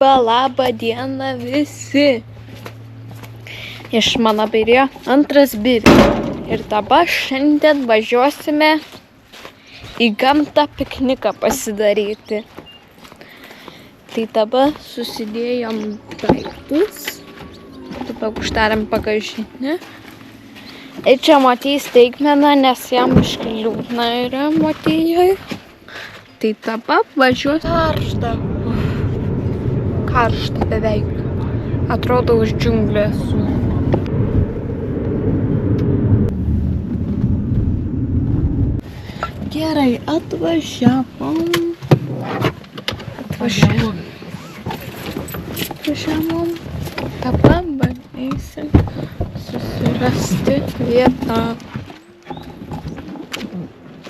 Labą dieną visi. Iš mano birėjo antras birė. Ir dabar šiandien važiuosime į gamtą pikniką pasidaryti. Tai dabar susidėjom daiktus. Dabar uždarėm bagažinę. Ir čia matys staigmena, nes jam biškį liūdna yra Motiejui. Tai dabar važiuosiu. Karšta beveik. Atrodo už džiunglės. Gerai, atvažiavom. Dabar bandysim susirasti vietą.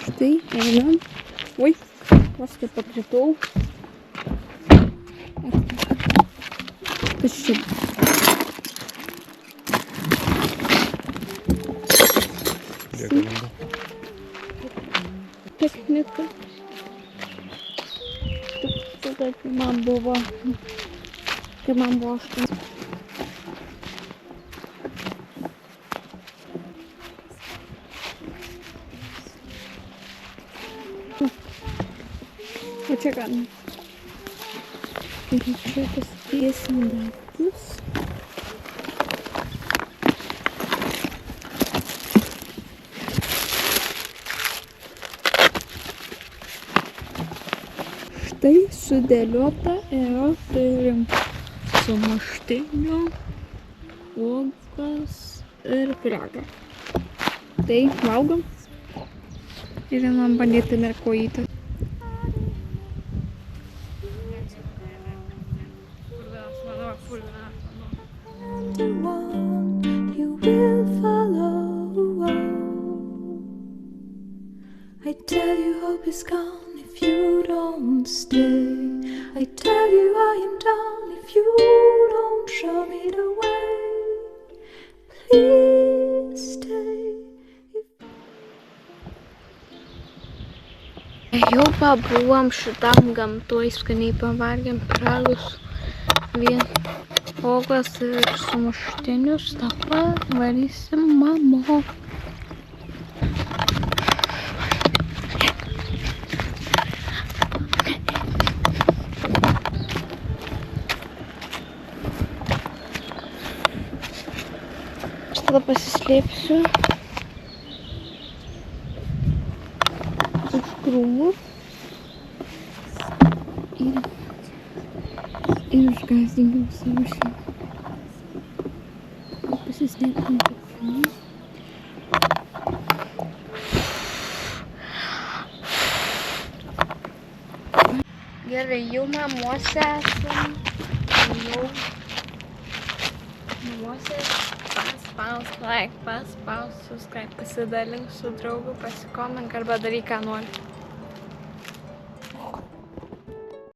Štai, einam. Oi, vos kaip pakritau. Kas čia? Piknikas. Tada, kai man buvo 8. O čia galima. Ir čia pasidėsim daiktus. Štai sudėliota yra, turim sumuštinio, uogas ir pyragą. Tai valgom ir einam bandyti merkojytę. You will follow. I tell you hope is gone if you don't stay. I tell you I am done if you don't show me the way. Please stay. Jau pabuvom šitam gamtoj, skaniai pavalgėm pyragus, uogas ir sumuštinius. Dabar varysim namo. Aš tada pasislėpsiu už krūmų ir išgąsdinkim savo šeimą. Pasislėpkim po krūmų. Gerai, jau namuose esam. Paspausk like, paspausk subscribe, pasidalink su draugu, pasikomink arba daryk ką nori.